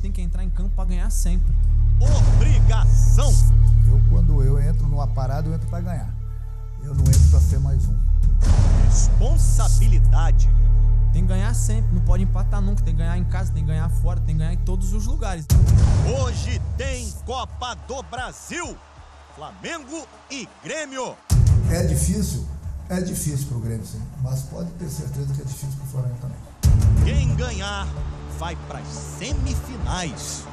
tem que entrar em campo para ganhar sempre. Obrigação! Quando eu entro numa parada, eu entro para ganhar. Eu não entro para ser mais um. Responsabilidade. Tem que ganhar sempre, não pode empatar nunca. Tem que ganhar em casa, tem que ganhar fora, tem que ganhar em todos os lugares. Hoje tem Copa do Brasil. Flamengo e Grêmio. É difícil pro Grêmio, sim. Mas pode ter certeza que é difícil pro Flamengo também. Quem ganhar vai para as semifinais.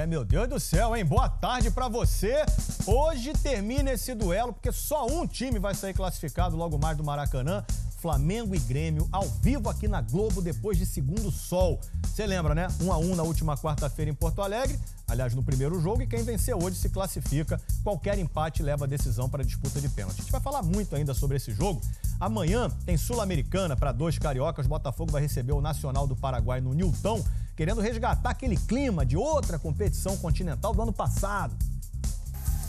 Meu Deus do céu, hein? Boa tarde pra você. Hoje termina esse duelo, porque só um time vai sair classificado logo mais do Maracanã. Flamengo e Grêmio, ao vivo aqui na Globo, depois de segundo sol. Você lembra, né? 1-1 na última quarta-feira em Porto Alegre. Aliás, no primeiro jogo, e quem vencer hoje se classifica. Qualquer empate leva a decisão para a disputa de pênalti. A gente vai falar muito ainda sobre esse jogo. Amanhã tem Sul-Americana para 2 cariocas. Botafogo vai receber o Nacional do Paraguai no Nilton, querendo resgatar aquele clima de outra competição continental do ano passado.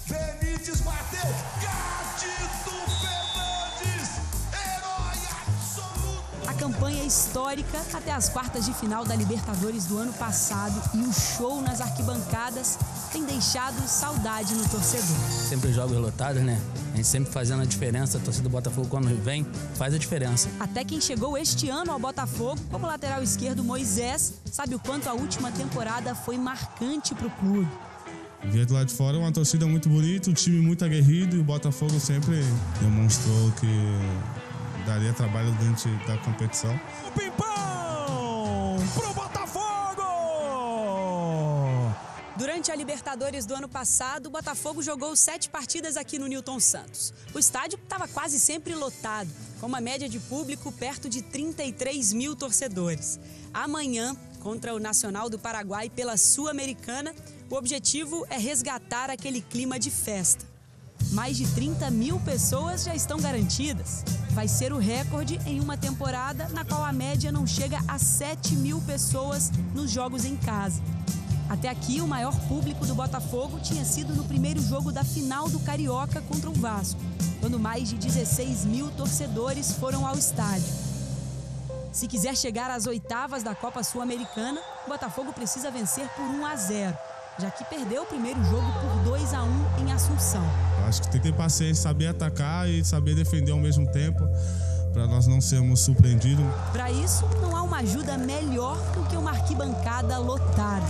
Benítez bateu, Cândido Fernandes, herói absoluto. A campanha é histórica até as quartas de final da Libertadores do ano passado e o show nas arquibancadas tem deixado saudade no torcedor. Sempre jogos lotados, né? A gente sempre fazendo a diferença, a torcida do Botafogo quando vem, faz a diferença. Até quem chegou este ano ao Botafogo, como lateral esquerdo Moisés, sabe o quanto a última temporada foi marcante para o clube. Via do lado de fora uma torcida muito bonita, um time muito aguerrido e o Botafogo sempre demonstrou que daria trabalho dentro da competição. O pimpão pro Botafogo! Durante a Libertadores do ano passado, o Botafogo jogou 7 partidas aqui no Nilton Santos. O estádio estava quase sempre lotado, com uma média de público perto de 33 mil torcedores. Amanhã, contra o Nacional do Paraguai pela Sul-Americana, o objetivo é resgatar aquele clima de festa. Mais de 30 mil pessoas já estão garantidas. Vai ser o recorde em uma temporada na qual a média não chega a 7 mil pessoas nos jogos em casa. Até aqui, o maior público do Botafogo tinha sido no primeiro jogo da final do Carioca contra o Vasco, quando mais de 16 mil torcedores foram ao estádio. Se quiser chegar às oitavas da Copa Sul-Americana, o Botafogo precisa vencer por 1-0, já que perdeu o primeiro jogo por 2-1 em Assunção. Acho que tem que ter paciência, saber atacar e saber defender ao mesmo tempo, para nós não sermos surpreendidos. Para isso, não há uma ajuda melhor do que uma arquibancada lotada.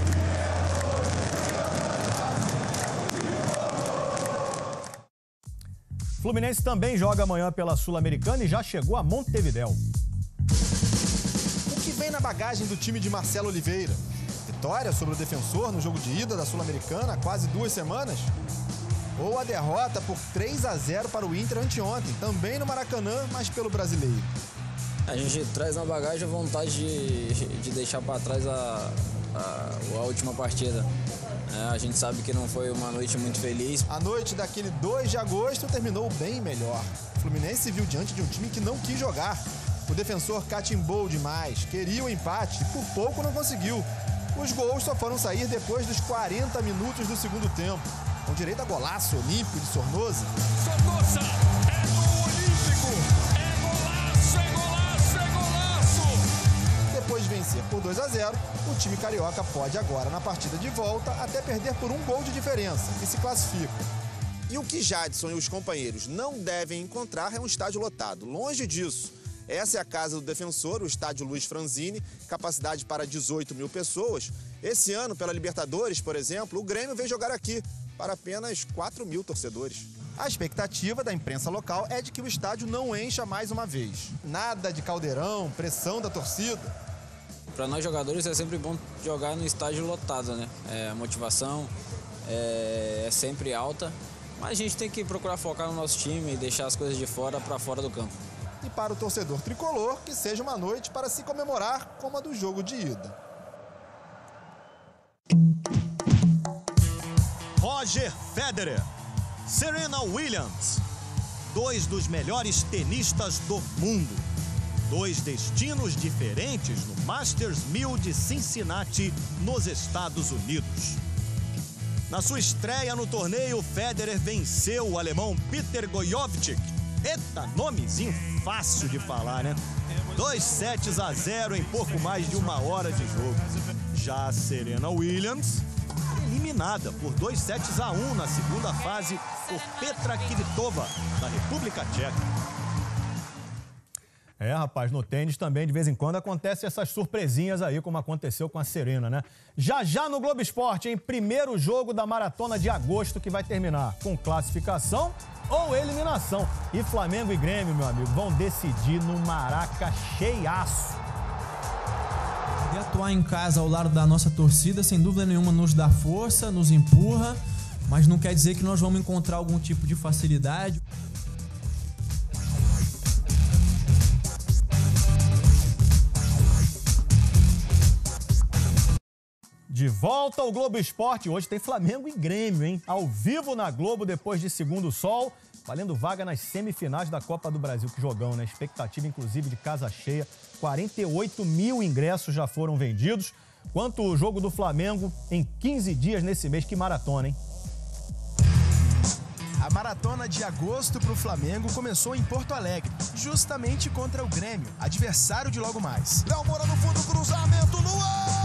Fluminense também joga amanhã pela Sul-Americana e já chegou a Montevidéu. O que vem na bagagem do time de Marcelo Oliveira? Vitória sobre o Defensor no jogo de ida da Sul-Americana há quase 2 semanas? Ou a derrota por 3-0 para o Inter anteontem, também no Maracanã, mas pelo Brasileiro? A gente traz na bagagem a vontade de deixar para trás a última partida. A gente sabe que não foi uma noite muito feliz. A noite daquele 2 de agosto terminou bem melhor. O Fluminense se viu diante de um time que não quis jogar. O Defensor catimbou demais, queria o empate e por pouco não conseguiu. Os gols só foram sair depois dos 40 minutos do segundo tempo. Com direito a golaço olímpico de Sornosa. Sornosa é gol olímpico! É golaço, é golaço, é golaço! Depois de vencer por 2-0, o time carioca pode agora, na partida de volta, até perder por 1 gol de diferença e se classifica. E o que Jadson e os companheiros não devem encontrar é um estádio lotado. Longe disso. Essa é a casa do Defensor, o estádio Luiz Franzini, capacidade para 18 mil pessoas. Esse ano, pela Libertadores, por exemplo, o Grêmio veio jogar aqui para apenas 4 mil torcedores. A expectativa da imprensa local é de que o estádio não encha mais uma vez. Nada de caldeirão, pressão da torcida. Para nós jogadores é sempre bom jogar no estádio lotado, né? A motivação é sempre alta, mas a gente tem que procurar focar no nosso time e deixar as coisas de fora para fora do campo. E para o torcedor tricolor, que seja uma noite para se comemorar como a do jogo de ida. Roger Federer, Serena Williams, 2 dos melhores tenistas do mundo. 2 destinos diferentes no Masters 1000 de Cincinnati, nos Estados Unidos. Na sua estreia no torneio, Federer venceu o alemão Peter Gojowczyk Eita, nomezinho fácil de falar, né? 2-0 em pouco mais de 1 hora de jogo. Já a Serena Williams, eliminada por 2-1 na segunda fase por Petra Kvitova, da República Tcheca. Rapaz, no tênis também de vez em quando acontecem essas surpresinhas aí, como aconteceu com a Serena, né? Já no Globo Esporte, em primeiro jogo da maratona de agosto, que vai terminar com classificação ou eliminação. E Flamengo e Grêmio, meu amigo, vão decidir no Maraca cheiaço. E atuar em casa ao lado da nossa torcida, sem dúvida nenhuma, nos dá força, nos empurra, mas não quer dizer que nós vamos encontrar algum tipo de facilidade. De volta ao Globo Esporte, hoje tem Flamengo e Grêmio, hein? Ao vivo na Globo, depois de Segundo Sol, valendo vaga nas semifinais da Copa do Brasil. Que jogão, né? Expectativa, inclusive, de casa cheia. 48 mil ingressos já foram vendidos. Quanto o jogo do Flamengo em 15 dias nesse mês. Que maratona, hein? A maratona de agosto para o Flamengo começou em Porto Alegre, justamente contra o Grêmio, adversário de logo mais. Léo Moura no fundo, cruzamento no ar!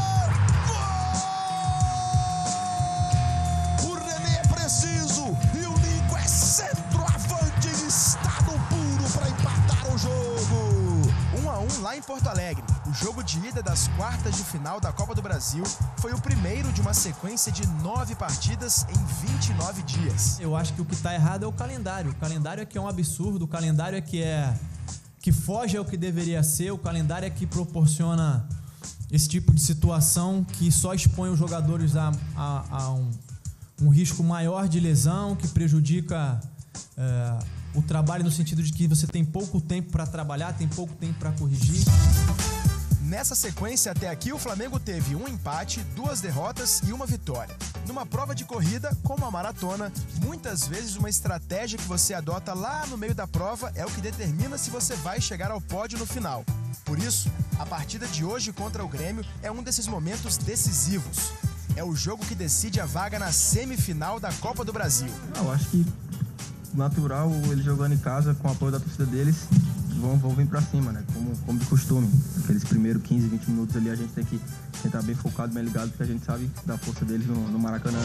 Preciso, e o Lincoln é centroavante em estado puro para empatar o jogo. 1-1 lá em Porto Alegre. O jogo de ida das quartas de final da Copa do Brasil foi o primeiro de uma sequência de 9 partidas em 29 dias. Eu acho que o que está errado é o calendário. O calendário é que é um absurdo, o calendário é que foge ao que deveria ser, o calendário é que proporciona esse tipo de situação que só expõe os jogadores a um risco maior de lesão, que prejudica o trabalho no sentido de que você tem pouco tempo para trabalhar, tem pouco tempo para corrigir. Nessa sequência até aqui, o Flamengo teve um empate, 2 derrotas e 1 vitória. Numa prova de corrida, como a maratona, muitas vezes uma estratégia que você adota lá no meio da prova é o que determina se você vai chegar ao pódio no final. Por isso, a partida de hoje contra o Grêmio é um desses momentos decisivos. É o jogo que decide a vaga na semifinal da Copa do Brasil. Eu acho que natural, eles jogando em casa, com o apoio da torcida deles, vão vir pra cima, né? Como de costume. Aqueles primeiros 15, 20 minutos ali, a gente tem que estar bem focado, bem ligado, porque a gente sabe da força deles no Maracanã.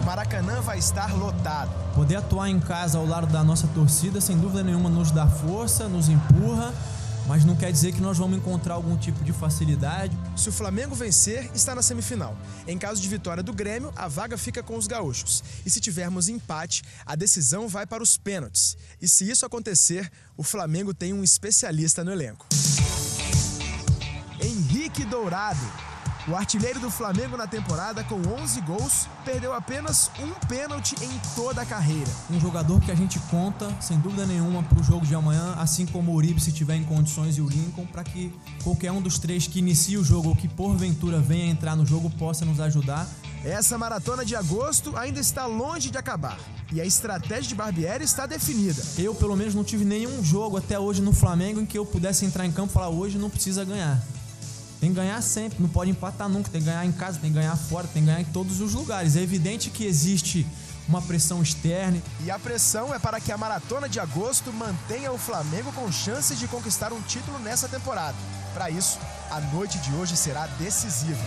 O Maracanã vai estar lotado. Poder atuar em casa ao lado da nossa torcida, sem dúvida nenhuma, nos dá força, nos empurra, mas não quer dizer que nós vamos encontrar algum tipo de facilidade. Se o Flamengo vencer, está na semifinal. Em caso de vitória do Grêmio, a vaga fica com os gaúchos. E se tivermos empate, a decisão vai para os pênaltis. E se isso acontecer, o Flamengo tem um especialista no elenco. Henrique Dourado. O artilheiro do Flamengo na temporada, com 11 gols, perdeu apenas um pênalti em toda a carreira. Um jogador que a gente conta, sem dúvida nenhuma, para o jogo de amanhã, assim como o Uribe, se tiver em condições, e o Lincoln, para que qualquer um dos três que inicie o jogo ou que porventura venha entrar no jogo possa nos ajudar. Essa maratona de agosto ainda está longe de acabar. E a estratégia de Barbieri está definida. Eu, pelo menos, não tive nenhum jogo até hoje no Flamengo em que eu pudesse entrar em campo e falar: hoje não precisa ganhar. Tem que ganhar sempre, não pode empatar nunca, tem que ganhar em casa, tem que ganhar fora, tem que ganhar em todos os lugares. É evidente que existe uma pressão externa. E a pressão é para que a maratona de agosto mantenha o Flamengo com chances de conquistar um título nessa temporada. Para isso, a noite de hoje será decisiva.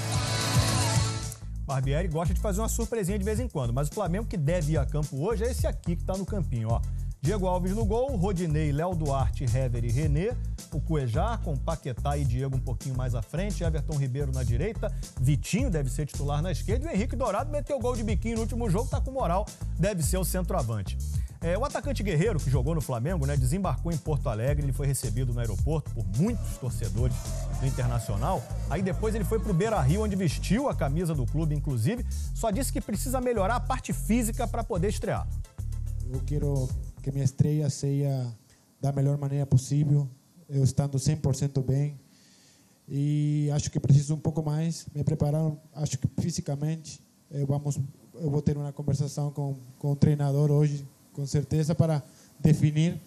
Barbieri gosta de fazer uma surpresinha de vez em quando, mas o Flamengo que deve ir a campo hoje é esse aqui que está no campinho, ó. Diego Alves no gol, Rodinei, Léo Duarte, Hever e René, o Cuejar com Paquetá e Diego um pouquinho mais à frente, Everton Ribeiro na direita, Vitinho deve ser titular na esquerda e o Henrique Dourado meteu gol de biquinho no último jogo, tá com moral, deve ser o centroavante. O atacante Guerreiro, que jogou no Flamengo, né, desembarcou em Porto Alegre, ele foi recebido no aeroporto por muitos torcedores do Internacional, aí depois ele foi pro Beira-Rio, onde vestiu a camisa do clube, inclusive, só disse que precisa melhorar a parte física para poder estrear. Eu quero que minha estreia seja da melhor maneira possível, eu estando 100% bem. E acho que preciso um pouco mais me preparar, acho que fisicamente. Eu vou ter uma conversação com o treinador hoje, com certeza, para definir.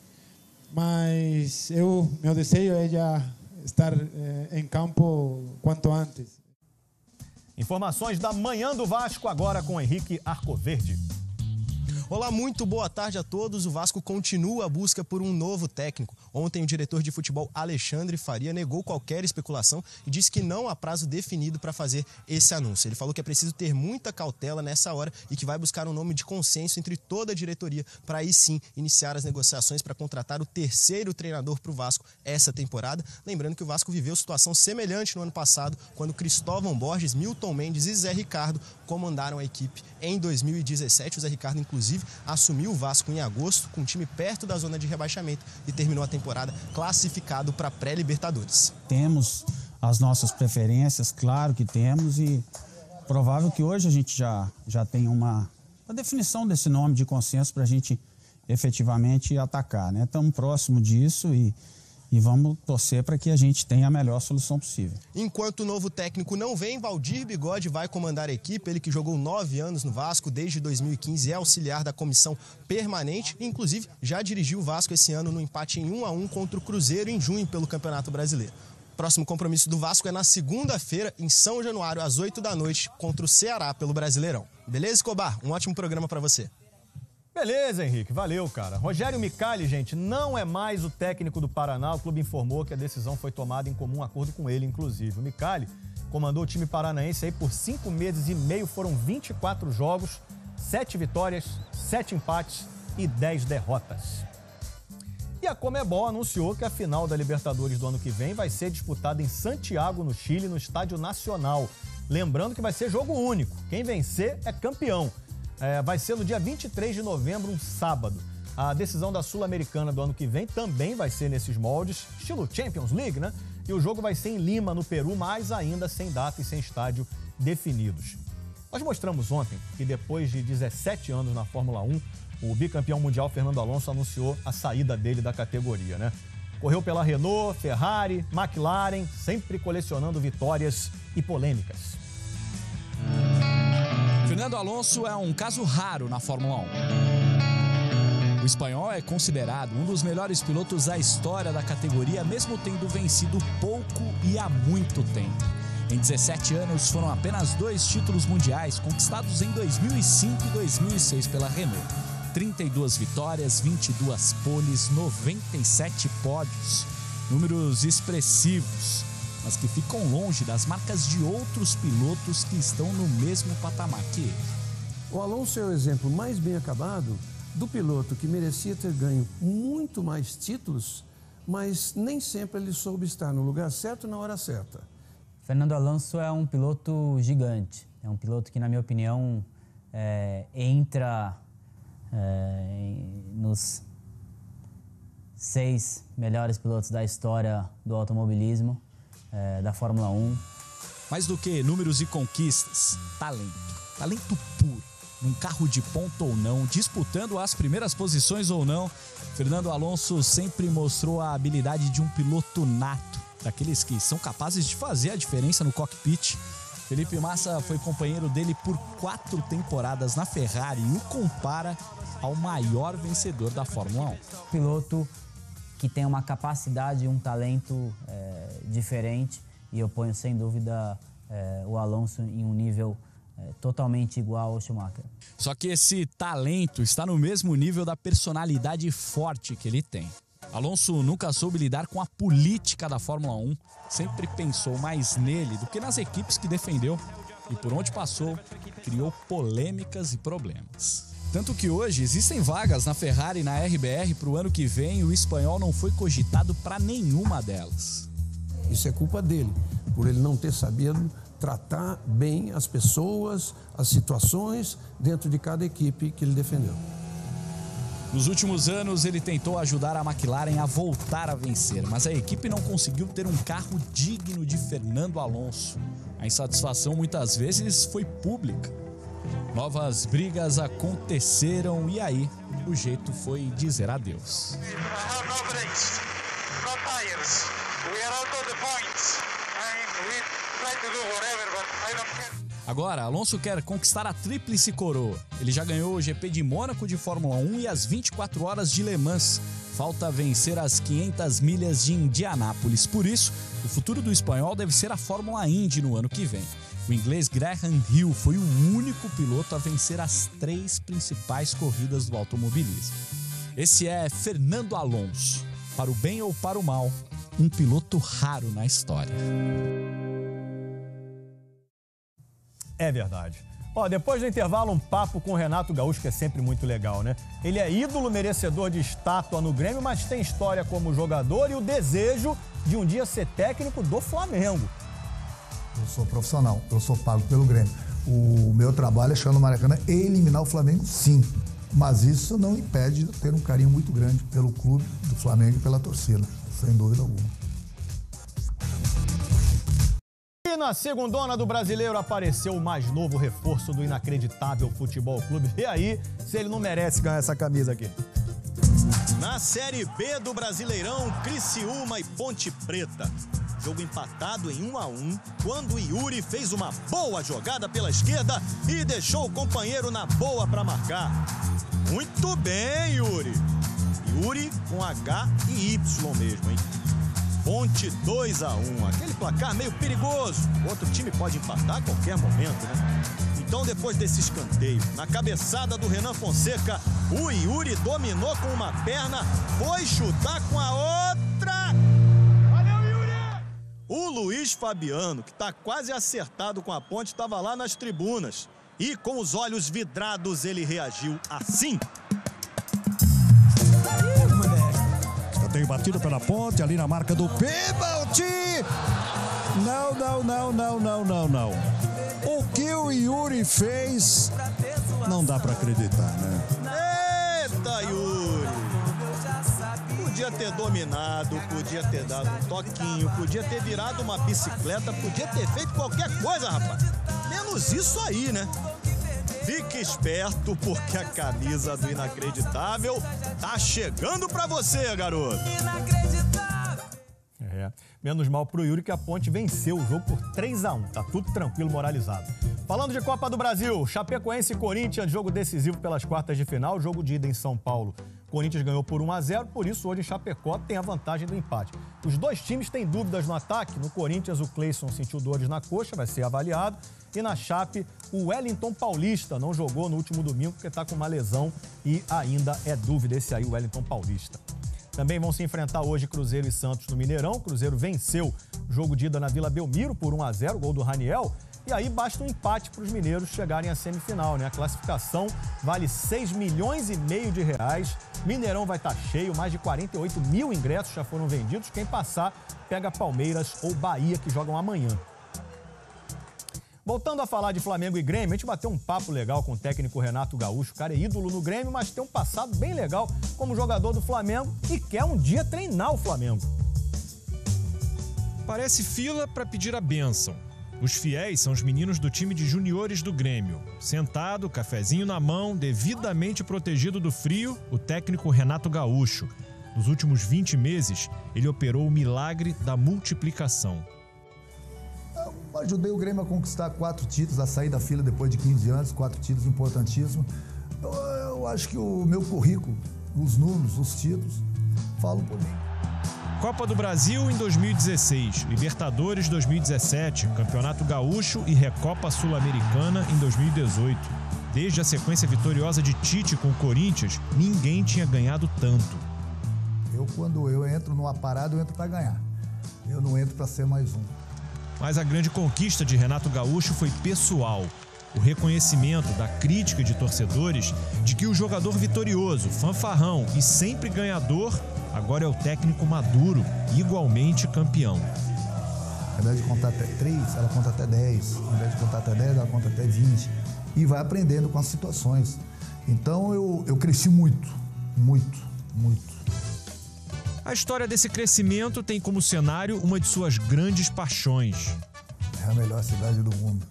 Mas meu desejo é já estar em campo quanto antes. Informações da Manhã do Vasco agora com Henrique Arcoverde. Olá, muito boa tarde a todos. O Vasco continua a busca por um novo técnico. Ontem, o diretor de futebol Alexandre Faria negou qualquer especulação e disse que não há prazo definido para fazer esse anúncio. Ele falou que é preciso ter muita cautela nessa hora e que vai buscar um nome de consenso entre toda a diretoria para aí sim iniciar as negociações para contratar o terceiro treinador para o Vasco essa temporada. Lembrando que o Vasco viveu situação semelhante no ano passado, quando Cristóvão Borges, Milton Mendes e Zé Ricardo comandaram a equipe em 2017. O Zé Ricardo, inclusive, assumiu o Vasco em agosto, com o time perto da zona de rebaixamento e terminou a temporada classificado para pré-Libertadores. Temos as nossas preferências, claro que temos, e provável que hoje a gente já tenha uma definição desse nome de consenso para a gente efetivamente atacar, né? Estamos próximo disso e vamos torcer para que a gente tenha a melhor solução possível. Enquanto o novo técnico não vem, Valdir Bigode vai comandar a equipe. Ele que jogou 9 anos no Vasco, desde 2015 é auxiliar da comissão permanente. Inclusive, já dirigiu o Vasco esse ano no empate em 1-1 contra o Cruzeiro em junho pelo Campeonato Brasileiro. Próximo compromisso do Vasco é na segunda-feira, em São Januário, às 8 da noite, contra o Ceará pelo Brasileirão. Beleza, Escobar? Um ótimo programa para você. Beleza, Henrique. Valeu, cara. Rogério Micali, gente, não é mais o técnico do Paraná. O clube informou que a decisão foi tomada em comum acordo com ele, inclusive. O Micali comandou o time paranaense aí por 5 meses e meio. Foram 24 jogos, 7 vitórias, 7 empates e 10 derrotas. E a Conmebol anunciou que a final da Libertadores do ano que vem vai ser disputada em Santiago, no Chile, no Estádio Nacional. Lembrando que vai ser jogo único. Quem vencer é campeão. Vai ser no dia 23 de novembro, um sábado. A decisão da Sul-Americana do ano que vem também vai ser nesses moldes, estilo Champions League, né? E o jogo vai ser em Lima, no Peru, mas ainda sem data e sem estádio definidos. Nós mostramos ontem que depois de 17 anos na Fórmula 1, o bicampeão mundial Fernando Alonso anunciou a saída dele da categoria, né? Correu pela Renault, Ferrari, McLaren, sempre colecionando vitórias e polêmicas. Fernando Alonso é um caso raro na Fórmula 1. O espanhol é considerado um dos melhores pilotos da história da categoria, mesmo tendo vencido pouco e há muito tempo. Em 17 anos, foram apenas 2 títulos mundiais, conquistados em 2005 e 2006 pela Renault. 32 vitórias, 22 poles, 97 pódios. Números expressivos, mas que ficam longe das marcas de outros pilotos que estão no mesmo patamar que ele. O Alonso é o exemplo mais bem acabado do piloto que merecia ter ganho muito mais títulos, mas nem sempre ele soube estar no lugar certo na hora certa. Fernando Alonso é um piloto gigante, é um piloto que, na minha opinião, entra nos 6 melhores pilotos da história do automobilismo. Da Fórmula 1. Mais do que números e conquistas, talento puro, num carro de ponta ou não, disputando as primeiras posições ou não, Fernando Alonso sempre mostrou a habilidade de um piloto nato, daqueles que são capazes de fazer a diferença no cockpit. Felipe Massa foi companheiro dele por 4 temporadas na Ferrari e o compara ao maior vencedor da Fórmula 1. Piloto que tem uma capacidade e um talento diferente, e eu ponho sem dúvida o Alonso em um nível totalmente igual ao Schumacher. Só que esse talento está no mesmo nível da personalidade forte que ele tem. Alonso nunca soube lidar com a política da Fórmula 1, sempre pensou mais nele do que nas equipes que defendeu, e por onde passou, criou polêmicas e problemas. Tanto que hoje existem vagas na Ferrari e na RBR para o ano que vem e o espanhol não foi cogitado para nenhuma delas. Isso é culpa dele, por ele não ter sabido tratar bem as pessoas, as situações dentro de cada equipe que ele defendeu. Nos últimos anos, ele tentou ajudar a McLaren a voltar a vencer, mas a equipe não conseguiu ter um carro digno de Fernando Alonso. A insatisfação muitas vezes foi pública. Novas brigas aconteceram e aí o jeito foi dizer adeus. Agora, Alonso quer conquistar a tríplice coroa. Ele já ganhou o GP de Mônaco de Fórmula 1 e as 24 horas de Le Mans. Falta vencer as 500 milhas de Indianápolis. Por isso, o futuro do espanhol deve ser a Fórmula Indy no ano que vem. O inglês Graham Hill foi o único piloto a vencer as 3 principais corridas do automobilismo. Esse é Fernando Alonso. Para o bem ou para o mal, um piloto raro na história. É verdade. Ó, depois do intervalo, um papo com o Renato Gaúcho, que é sempre muito legal, né? Ele é ídolo merecedor de estátua no Grêmio, mas tem história como jogador e o desejo de um dia ser técnico do Flamengo. Eu sou profissional, eu sou pago pelo Grêmio. O meu trabalho é chegar no Maracanã e eliminar o Flamengo, sim. Mas isso não impede de ter um carinho muito grande pelo clube do Flamengo e pela torcida, sem dúvida alguma. E na segundona do Brasileiro apareceu o mais novo reforço do Inacreditável Futebol Clube. E aí, se ele não merece ganhar essa camisa aqui. Na Série B do Brasileirão, Criciúma e Ponte Preta. Jogo empatado em 1-1, quando o Yuri fez uma boa jogada pela esquerda e deixou o companheiro na boa para marcar. Muito bem, Yuri. Yuri com H e Y mesmo, hein? Ponte 2-1, aquele placar meio perigoso. O outro time pode empatar a qualquer momento, né? Então, depois desse escanteio, na cabeçada do Renan Fonseca, o Yuri dominou com uma perna, foi chutar com a outra. Valeu, Yuri! O Luiz Fabiano, que tá quase acertado com a Ponte, estava lá nas tribunas. E com os olhos vidrados, ele reagiu assim. Tem batido pela Ponte, ali na marca do pênalti. Não. O que o Yuri fez, não dá pra acreditar, né? Eita, Yuri! Podia ter dominado, podia ter dado um toquinho, podia ter virado uma bicicleta, podia ter feito qualquer coisa, rapaz. Menos isso aí, né? Fique esperto, porque a camisa do Inacreditável tá chegando pra você, garoto. Menos mal pro Yuri que a Ponte venceu o jogo por 3-1. Tá tudo tranquilo, moralizado. Falando de Copa do Brasil, Chapecoense e Corinthians, jogo decisivo pelas quartas de final, jogo de ida em São Paulo. Corinthians ganhou por 1-0, por isso hoje Chapecó tem a vantagem do empate. Os dois times têm dúvidas no ataque. No Corinthians, o Cleison sentiu dores na coxa, vai ser avaliado. E na Chape, o Wellington Paulista não jogou no último domingo porque está com uma lesão e ainda é dúvida esse aí, o Wellington Paulista. Também vão se enfrentar hoje Cruzeiro e Santos no Mineirão. O Cruzeiro venceu o jogo de ida na Vila Belmiro por 1-0, gol do Raniel. E aí basta um empate para os mineiros chegarem à semifinal, né? A classificação vale 6,5 milhões de reais. Mineirão vai estar cheio, mais de 48 mil ingressos já foram vendidos. Quem passar pega Palmeiras ou Bahia, que jogam amanhã. Voltando a falar de Flamengo e Grêmio, a gente bateu um papo legal com o técnico Renato Gaúcho. O cara é ídolo no Grêmio, mas tem um passado bem legal como jogador do Flamengo e quer um dia treinar o Flamengo. Parece fila para pedir a bênção. Os fiéis são os meninos do time de juniores do Grêmio. Sentado, cafezinho na mão, devidamente protegido do frio, o técnico Renato Gaúcho. Nos últimos 20 meses, ele operou o milagre da multiplicação. Eu ajudei o Grêmio a conquistar 4 títulos, a sair da fila depois de 15 anos, 4 títulos importantíssimos. Eu acho que o meu currículo, os números, os títulos, falam por mim. Copa do Brasil em 2016, Libertadores 2017, Campeonato Gaúcho e Recopa Sul-Americana em 2018. Desde a sequência vitoriosa de Tite com o Corinthians, ninguém tinha ganhado tanto. Quando eu entro numa parada, eu entro para ganhar. Eu não entro para ser mais um. Mas a grande conquista de Renato Gaúcho foi pessoal. O reconhecimento da crítica de torcedores de que o jogador vitorioso, fanfarrão e sempre ganhador, agora é o técnico maduro, igualmente campeão. Ao invés de contar até 3, ela conta até 10. Ao invés de contar até 10, ela conta até 20. E vai aprendendo com as situações. Então eu cresci muito. A história desse crescimento tem como cenário uma de suas grandes paixões. É a melhor cidade do mundo.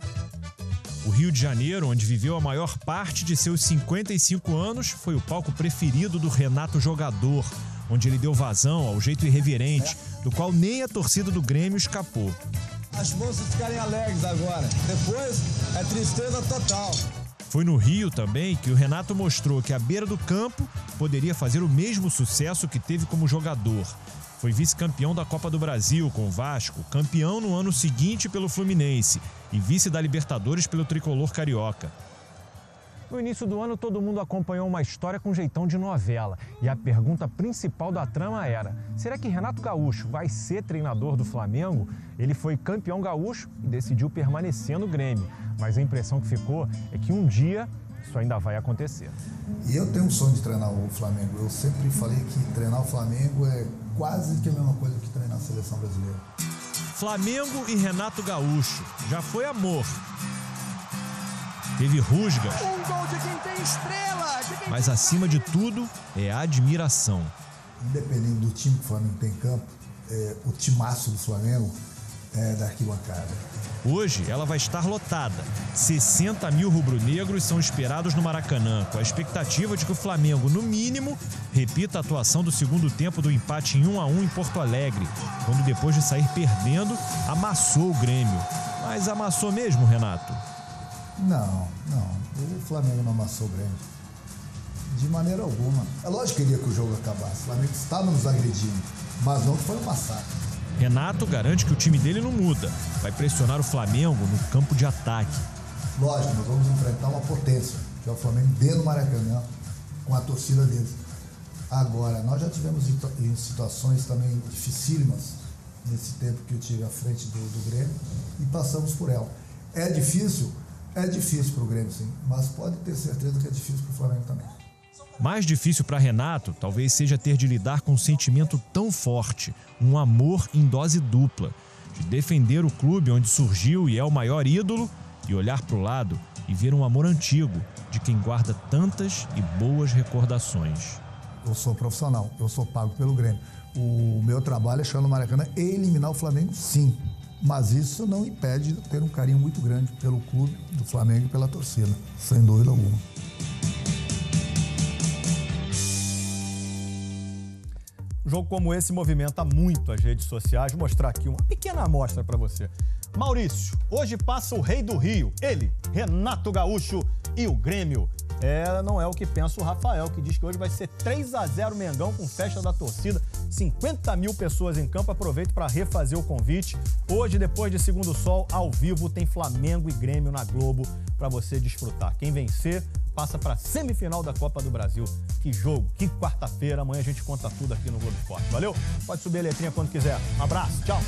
O Rio de Janeiro, onde viveu a maior parte de seus 55 anos, foi o palco preferido do Renato jogador, onde ele deu vazão ao jeito irreverente, do qual nem a torcida do Grêmio escapou. As moças ficarem alegres agora, depois é tristeza total. Foi no Rio também que o Renato mostrou que à beira do campo poderia fazer o mesmo sucesso que teve como jogador. Foi vice-campeão da Copa do Brasil com o Vasco, campeão no ano seguinte pelo Fluminense e vice da Libertadores pelo tricolor carioca. No início do ano, todo mundo acompanhou uma história com jeitão de novela. E a pergunta principal da trama era: será que Renato Gaúcho vai ser treinador do Flamengo? Ele foi campeão gaúcho e decidiu permanecer no Grêmio. Mas a impressão que ficou é que um dia isso ainda vai acontecer. E eu tenho um sonho de treinar o Flamengo. Eu sempre falei que treinar o Flamengo é quase que a mesma coisa que treinar a seleção brasileira. Flamengo e Renato Gaúcho. Já foi amor. Teve rusga. Um gol de quem tem estrela! Mas acima de tudo é a admiração. Independente do time que o Flamengo tem em campo, o timaço do Flamengo é da arquibancada. Hoje ela vai estar lotada. 60 mil rubro-negros são esperados no Maracanã, com a expectativa de que o Flamengo, no mínimo, repita a atuação do segundo tempo do empate em 1-1 em Porto Alegre, quando depois de sair perdendo, amassou o Grêmio. Mas amassou mesmo, Renato? Não. O Flamengo não amassou o Grêmio. De maneira alguma. É lógico que queria que o jogo acabasse. O Flamengo estava nos agredindo, mas não foi um massacre. Renato garante que o time dele não muda. Vai pressionar o Flamengo no campo de ataque. Lógico, nós vamos enfrentar uma potência, que é o Flamengo dentro do Maracanã, com a torcida deles. Agora, nós já tivemos em situações também dificílimas, nesse tempo que eu tive à frente do Grêmio, e passamos por ela. É difícil para o Grêmio, sim, mas pode ter certeza que é difícil para o Flamengo também. Mais difícil para Renato talvez seja ter de lidar com um sentimento tão forte, um amor em dose dupla, de defender o clube onde surgiu e é o maior ídolo e olhar para o lado e ver um amor antigo de quem guarda tantas e boas recordações. Eu sou profissional, eu sou pago pelo Grêmio. O meu trabalho é chegar no Maracanã e eliminar o Flamengo, sim. Mas isso não impede de ter um carinho muito grande pelo clube do Flamengo e pela torcida, sem dúvida alguma. Um jogo como esse movimenta muito as redes sociais. Vou mostrar aqui uma pequena amostra para você. Maurício, hoje passa o rei do Rio, ele, Renato Gaúcho e o Grêmio. Não é o que pensa o Rafael, que diz que hoje vai ser 3-0 Mengão com festa da torcida, 50 mil pessoas em campo. Aproveito para refazer o convite. Hoje, depois de Segundo Sol, ao vivo, tem Flamengo e Grêmio na Globo para você desfrutar. Quem vencer passa para a semifinal da Copa do Brasil. Que jogo, que quarta-feira. Amanhã a gente conta tudo aqui no Globo Esporte. Valeu? Pode subir a letrinha quando quiser. Um abraço, tchau.